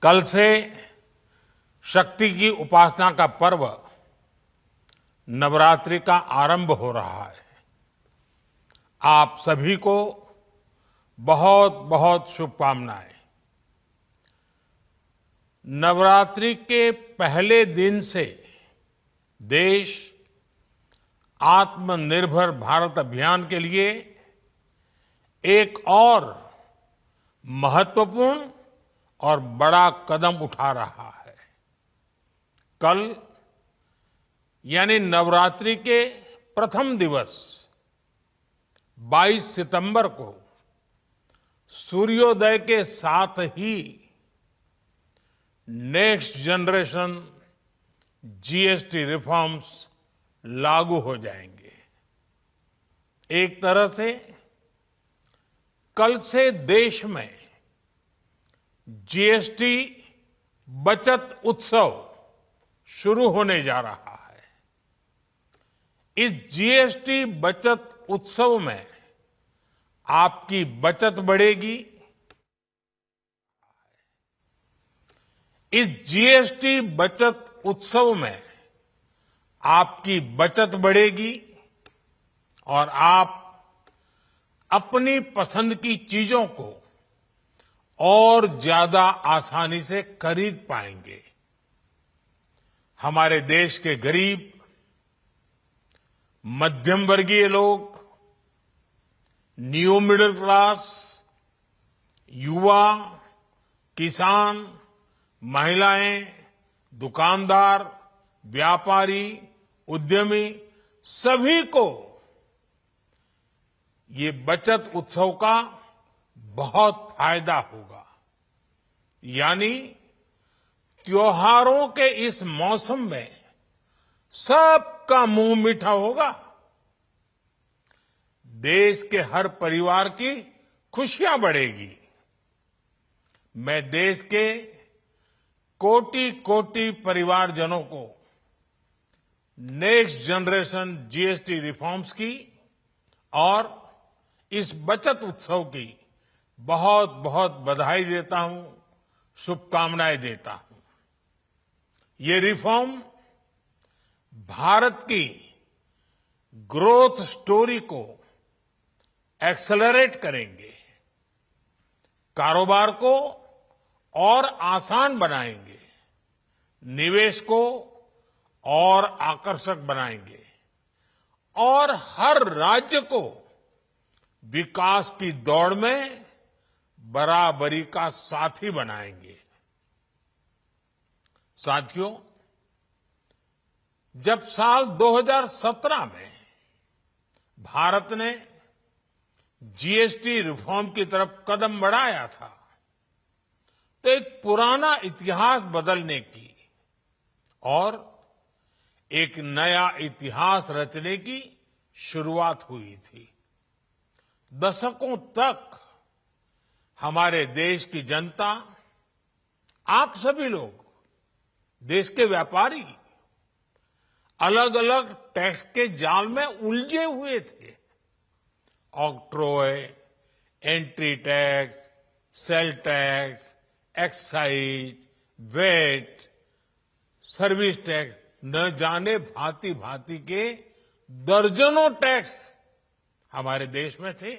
कल से शक्ति की उपासना का पर्व नवरात्रि का आरंभ हो रहा है। आप सभी को बहुत बहुत शुभकामनाएं। नवरात्रि के पहले दिन से देश आत्मनिर्भर भारत अभियान के लिए एक और महत्वपूर्ण और बड़ा कदम उठा रहा है। कल यानी नवरात्रि के प्रथम दिवस 22 सितंबर को सूर्योदय के साथ ही नेक्स्ट जनरेशन जीएसटी रिफॉर्म्स लागू हो जाएंगे। एक तरह से कल से देश में जीएसटी बचत उत्सव शुरू होने जा रहा है। इस जीएसटी बचत उत्सव में आपकी बचत बढ़ेगी। इस जीएसटी बचत उत्सव में आपकी बचत बढ़ेगी और आप अपनी पसंद की चीजों को और ज्यादा आसानी से खरीद पाएंगे। हमारे देश के गरीब, मध्यम वर्गीय लोग, न्यू मिडिल क्लास, युवा, किसान, महिलाएं, दुकानदार, व्यापारी, उद्यमी सभी को ये बचत उत्सव का बहुत फायदा होगा। यानी त्योहारों के इस मौसम में सबका मुंह मीठा होगा। देश के हर परिवार की खुशियां बढ़ेगी। मैं देश के कोटि कोटि परिवारजनों को नेक्स्ट जनरेशन जीएसटी रिफॉर्म्स की और इस बचत उत्सव की बहुत बहुत बधाई देता हूं, शुभकामनाएं देता हूं। ये रिफॉर्म भारत की ग्रोथ स्टोरी को एक्सेलरेट करेंगे, कारोबार को और आसान बनाएंगे, निवेश को और आकर्षक बनाएंगे और हर राज्य को विकास की दौड़ में बराबरी का साथी बनाएंगे। साथियों, जब साल 2017 में भारत ने जीएसटी रिफॉर्म की तरफ कदम बढ़ाया था तो एक पुराना इतिहास बदलने की और एक नया इतिहास रचने की शुरुआत हुई थी। दशकों तक हमारे देश की जनता, आप सभी लोग, देश के व्यापारी अलग अलग टैक्स के जाल में उलझे हुए थे। Octroi, entry tax, sale tax, excise, VAT, service tax, न जाने भांति भांति के दर्जनों टैक्स हमारे देश में थे।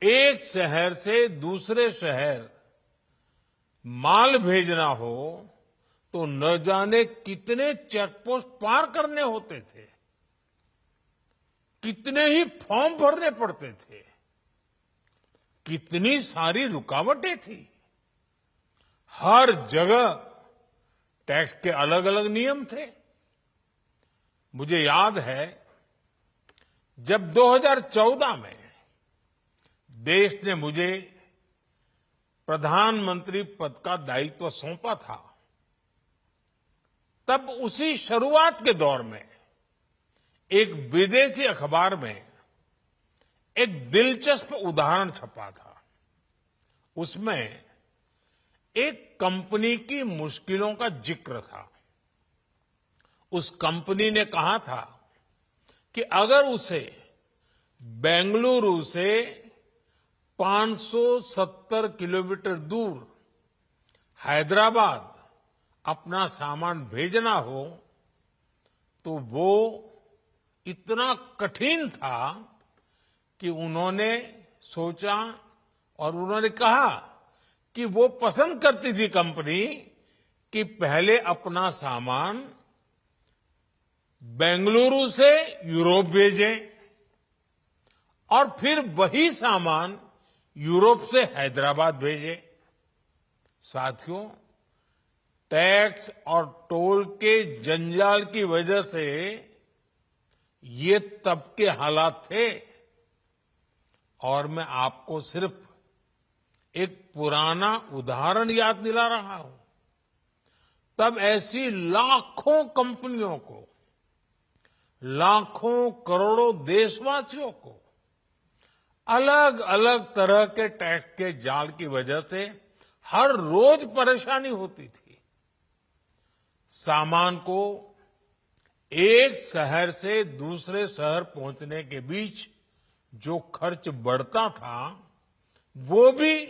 एक शहर से दूसरे शहर माल भेजना हो तो न जाने कितने चेकपोस्ट पार करने होते थे, कितने ही फॉर्म भरने पड़ते थे, कितनी सारी रुकावटें थी। हर जगह टैक्स के अलग अलग नियम थे। मुझे याद है जब 2014 में देश ने मुझे प्रधानमंत्री पद का दायित्व सौंपा था, तब उसी शुरुआत के दौर में एक विदेशी अखबार में एक दिलचस्प उदाहरण छपा था। उसमें एक कंपनी की मुश्किलों का जिक्र था। उस कंपनी ने कहा था कि अगर उसे बेंगलुरु से 570 किलोमीटर दूर हैदराबाद अपना सामान भेजना हो तो वो इतना कठिन था कि उन्होंने सोचा और उन्होंने कहा कि वो पसंद करती थी कंपनी कि पहले अपना सामान बेंगलुरु से यूरोप भेजें और फिर वही सामान यूरोप से हैदराबाद भेजें। साथियों, टैक्स और टोल के जंजाल की वजह से ये तब के हालात थे और मैं आपको सिर्फ एक पुराना उदाहरण याद दिला रहा हूं। तब ऐसी लाखों कंपनियों को, लाखों करोड़ों देशवासियों को अलग अलग तरह के टैक्स के जाल की वजह से हर रोज परेशानी होती थी। सामान को एक शहर से दूसरे शहर पहुंचने के बीच जो खर्च बढ़ता था वो भी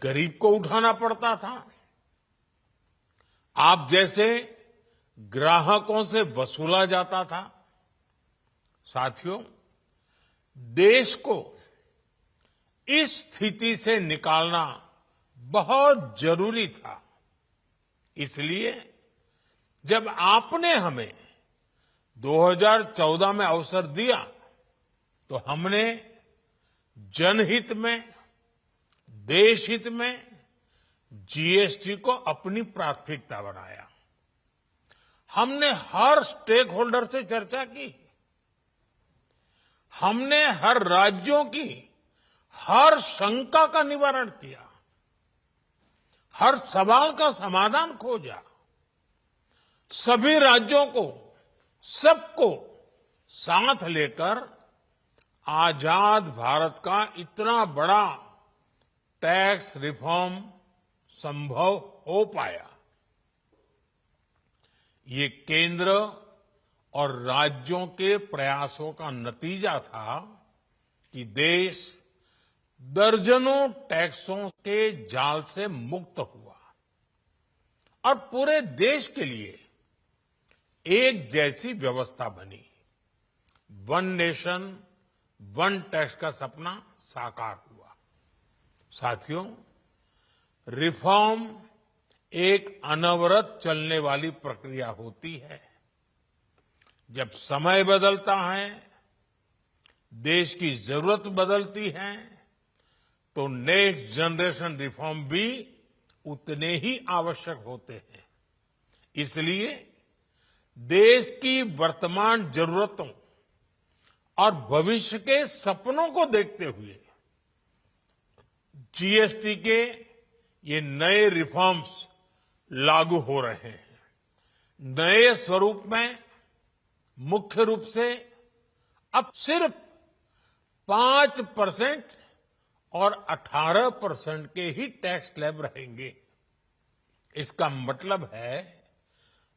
गरीब को उठाना पड़ता था। आप जैसे ग्राहकों से वसूला जाता था। साथियों, देश को इस स्थिति से निकालना बहुत जरूरी था। इसलिए जब आपने हमें 2014 में अवसर दिया तो हमने जनहित में, देशहित में जीएसटी को अपनी प्राथमिकता बनाया। हमने हर स्टेक होल्डर से चर्चा की। हमने हर राज्यों की हर शंका का निवारण किया, हर सवाल का समाधान खोजा। सभी राज्यों को, सबको साथ लेकर आजाद भारत का इतना बड़ा टैक्स रिफॉर्म संभव हो पाया। ये केंद्र और राज्यों के प्रयासों का नतीजा था कि देश दर्जनों टैक्सों के जाल से मुक्त हुआ और पूरे देश के लिए एक जैसी व्यवस्था बनी। वन नेशन वन टैक्स का सपना साकार हुआ। साथियों, रिफॉर्म एक अनवरत चलने वाली प्रक्रिया होती है। जब समय बदलता है, देश की जरूरत बदलती है, तो नेक्स्ट जनरेशन रिफॉर्म भी उतने ही आवश्यक होते हैं। इसलिए देश की वर्तमान जरूरतों और भविष्य के सपनों को देखते हुए जीएसटी के ये नए रिफॉर्म्स लागू हो रहे हैं। नए स्वरूप में मुख्य रूप से अब सिर्फ 5% और 18% के ही टैक्स स्लैब रहेंगे। इसका मतलब है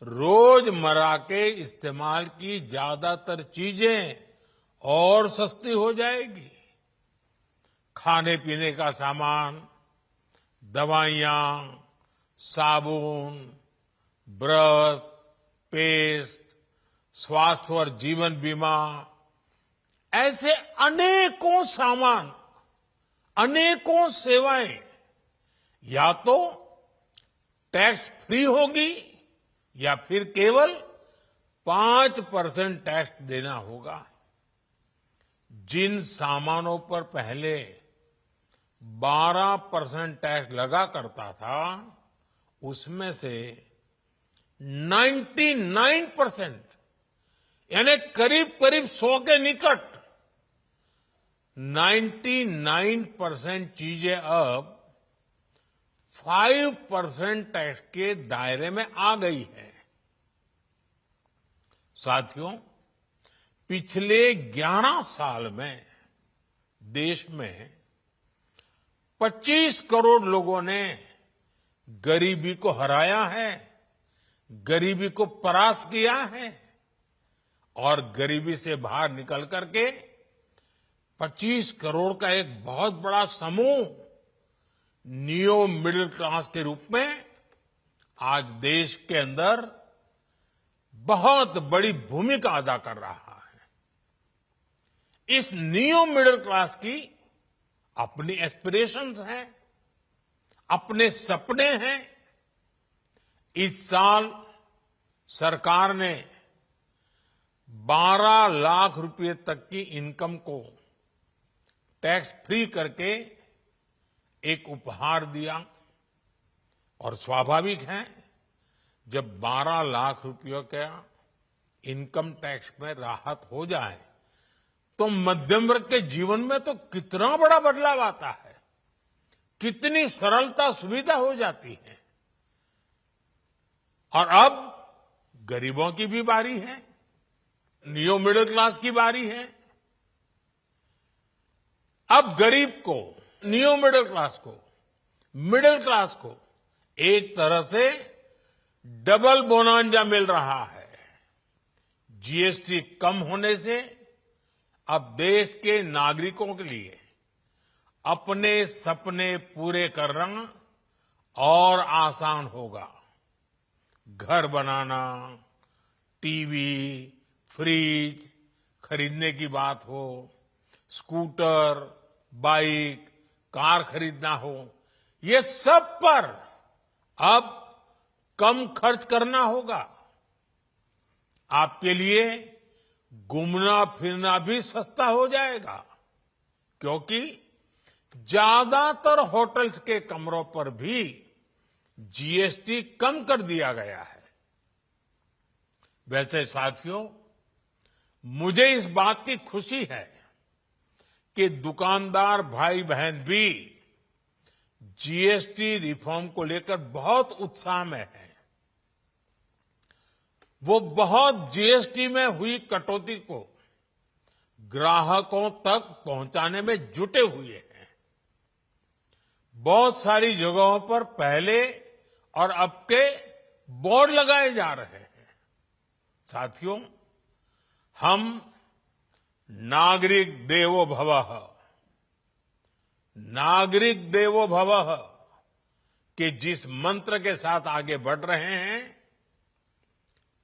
रोजमर्रा के इस्तेमाल की ज्यादातर चीजें और सस्ती हो जाएगी। खाने पीने का सामान, दवाइयां, साबुन, ब्रश, पेस्ट, स्वास्थ्य और जीवन बीमा, ऐसे अनेकों सामान, अनेकों सेवाएं या तो टैक्स फ्री होगी या फिर केवल 5% टैक्स देना होगा। जिन सामानों पर पहले 12% टैक्स लगा करता था, उसमें से 99% यानी करीब करीब 100 के निकट 99% चीजें अब 5% टैक्स के दायरे में आ गई है। साथियों, पिछले 11 साल में देश में 25 करोड़ लोगों ने गरीबी को हराया है, गरीबी को परास्त किया है और गरीबी से बाहर निकल करके 25 करोड़ का एक बहुत बड़ा समूह नियो मिडिल क्लास के रूप में आज देश के अंदर बहुत बड़ी भूमिका अदा कर रहा है। इस नियो मिडिल क्लास की अपनी एस्पिरेशंस हैं, अपने सपने हैं। इस साल सरकार ने 12 लाख रुपए तक की इनकम को टैक्स फ्री करके एक उपहार दिया और स्वाभाविक है जब 12 लाख रुपयों का इनकम टैक्स में राहत हो जाए तो मध्यम वर्ग के जीवन में तो कितना बड़ा बदलाव आता है, कितनी सरलता सुविधा हो जाती है। और अब गरीबों की भी बारी है, नियो मिडिल क्लास की बारी है। अब गरीब को, नियो मिडिल क्लास को एक तरह से डबल बोनांजा मिल रहा है। जीएसटी कम होने से अब देश के नागरिकों के लिए अपने सपने पूरे करना और आसान होगा। घर बनाना, टीवी, फ्रिज खरीदने की बात हो, स्कूटर, बाइक, कार खरीदना हो, ये सब पर अब कम खर्च करना होगा। आपके लिए घूमना फिरना भी सस्ता हो जाएगा, क्योंकि ज्यादातर होटल्स के कमरों पर भी जीएसटी कम कर दिया गया है। वैसे साथियों, मुझे इस बात की खुशी है कि दुकानदार भाई बहन भी जीएसटी रिफॉर्म को लेकर बहुत उत्साह में हैं। वो बहुत जीएसटी में हुई कटौती को ग्राहकों तक पहुंचाने में जुटे हुए हैं। बहुत सारी जगहों पर पहले और अब के बोर्ड लगाए जा रहे हैं। साथियों, हम नागरिक देवो भवः के जिस मंत्र के साथ आगे बढ़ रहे हैं,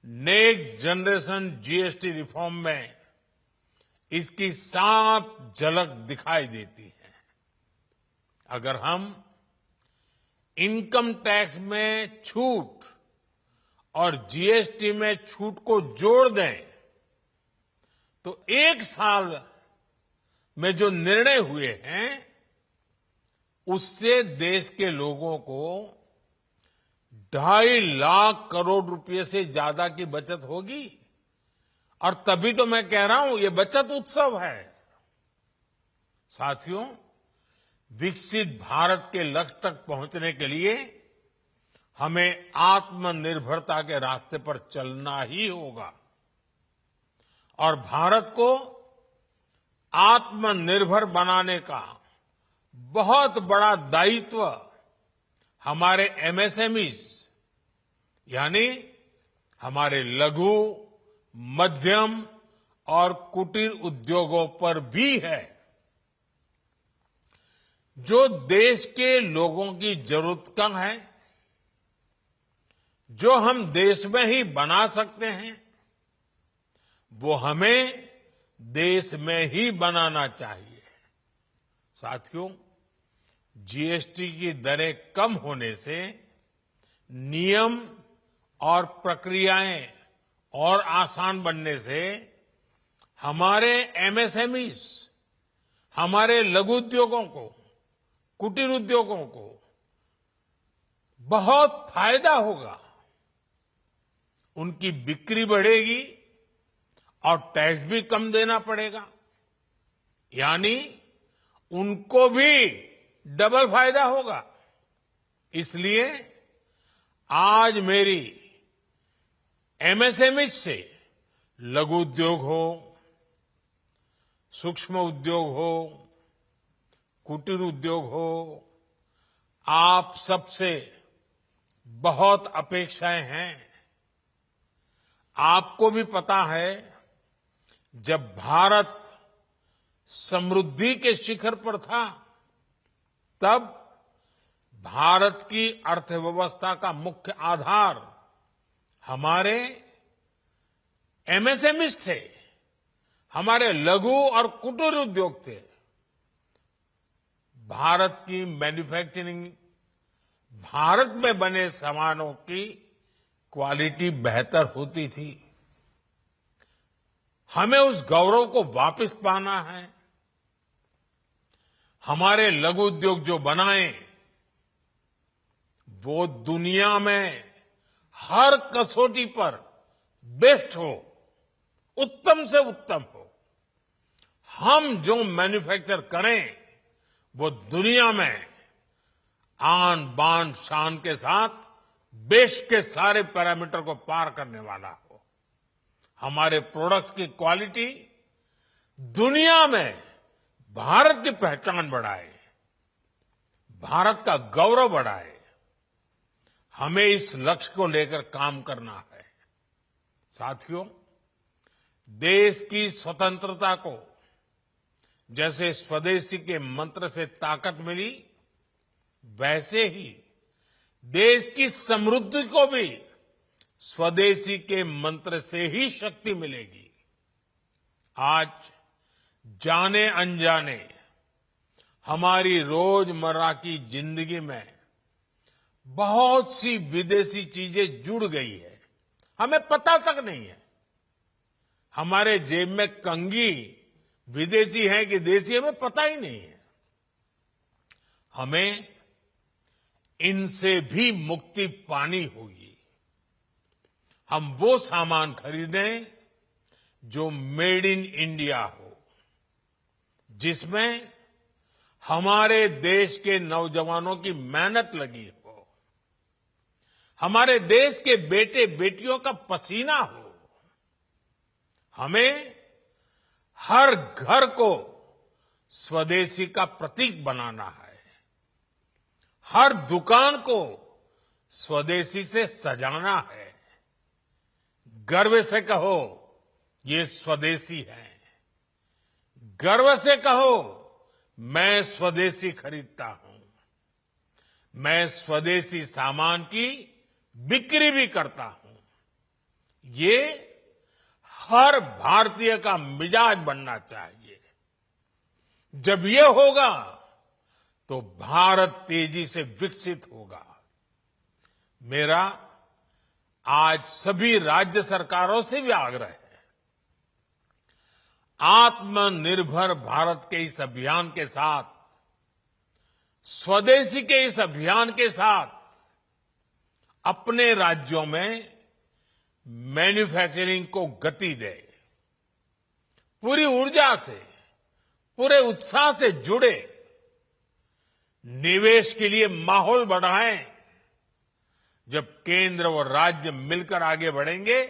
नेक्स्ट जनरेशन जीएसटी रिफॉर्म में इसकी साफ झलक दिखाई देती है। अगर हम इनकम टैक्स में छूट और जीएसटी में छूट को जोड़ दें तो एक साल में जो निर्णय हुए हैं उससे देश के लोगों को 2.5 लाख करोड़ रुपए से ज्यादा की बचत होगी। और तभी तो मैं कह रहा हूं ये बचत उत्सव है। साथियों, विकसित भारत के लक्ष्य तक पहुंचने के लिए हमें आत्मनिर्भरता के रास्ते पर चलना ही होगा और भारत को आत्मनिर्भर बनाने का बहुत बड़ा दायित्व हमारे एमएसएमईज यानी हमारे लघु, मध्यम और कुटीर उद्योगों पर भी है, जो देश के लोगों की जरूरत कम है, जो हम देश में ही बना सकते हैं, वो हमें देश में ही बनाना चाहिए। साथियों, जीएसटी की दरें कम होने से नियम और प्रक्रियाएं और आसान बनने से हमारे एमएसएमईज, हमारे लघु उद्योगों को, कुटीर उद्योगों को बहुत फायदा होगा। उनकी बिक्री बढ़ेगी और टैक्स भी कम देना पड़ेगा, यानी उनको भी डबल फायदा होगा। इसलिए आज मेरी एमएसएमई से लघु उद्योग हो, सूक्ष्म उद्योग हो, कुटीर उद्योग हो, आप सबसे बहुत अपेक्षाएं हैं। आपको भी पता है, जब भारत समृद्धि के शिखर पर था तब भारत की अर्थव्यवस्था का मुख्य आधार हमारे एमएसएमईज थे, हमारे लघु और कुटीर उद्योग थे। भारत की मैन्युफैक्चरिंग, भारत में बने सामानों की क्वालिटी बेहतर होती थी। हमें उस गौरव को वापस पाना है। हमारे लघु उद्योग जो बनाए वो दुनिया में हर कसौटी पर बेस्ट हो, उत्तम से उत्तम हो। हम जो मैन्युफैक्चर करें वो दुनिया में आन बान शान के साथ देश के सारे पैरामीटर को पार करने वाला हो। हमारे प्रोडक्ट्स की क्वालिटी दुनिया में भारत की पहचान बढ़ाए, भारत का गौरव बढ़ाए। हमें इस लक्ष्य को लेकर काम करना है। साथियों, देश की स्वतंत्रता को जैसे स्वदेशी के मंत्र से ताकत मिली, वैसे ही देश की समृद्धि को भी स्वदेशी के मंत्र से ही शक्ति मिलेगी। आज जाने अनजाने हमारी रोजमर्रा की जिंदगी में बहुत सी विदेशी चीजें जुड़ गई है, हमें पता तक नहीं है। हमारे जेब में कंघी विदेशी है कि देसी, हमें पता ही नहीं है। हमें इनसे भी मुक्ति पानी होगी। हम वो सामान खरीदें जो मेड इन इंडिया हो, जिसमें हमारे देश के नौजवानों की मेहनत लगी हो, हमारे देश के बेटे बेटियों का पसीना हो। हमें हर घर को स्वदेशी का प्रतीक बनाना है, हर दुकान को स्वदेशी से सजाना है। गर्व से कहो ये स्वदेशी है, गर्व से कहो मैं स्वदेशी खरीदता हूं, मैं स्वदेशी सामान की बिक्री भी करता हूं। ये हर भारतीय का मिजाज बनना चाहिए। जब ये होगा तो भारत तेजी से विकसित होगा। मेरा आज सभी राज्य सरकारों से भी आग्रह है, आत्मनिर्भर भारत के इस अभियान के साथ, स्वदेशी के इस अभियान के साथ अपने राज्यों में मैन्युफैक्चरिंग को गति दे, पूरी ऊर्जा से, पूरे उत्साह से जुड़े, निवेश के लिए माहौल बढ़ाएं। जब केंद्र और राज्य मिलकर आगे बढ़ेंगे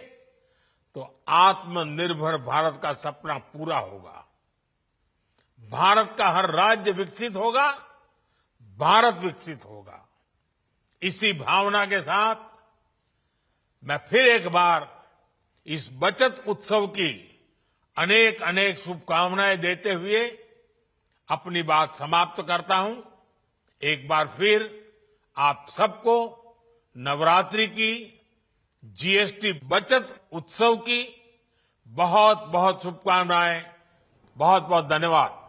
तो आत्मनिर्भर भारत का सपना पूरा होगा। भारत का हर राज्य विकसित होगा, भारत विकसित होगा। इसी भावना के साथ मैं फिर एक बार इस बचत उत्सव की अनेक अनेक शुभकामनाएं देते हुए अपनी बात समाप्त करता हूं। एक बार फिर आप सबको नवरात्रि की, जीएसटी बचत उत्सव की बहुत बहुत शुभकामनाएं। बहुत बहुत धन्यवाद।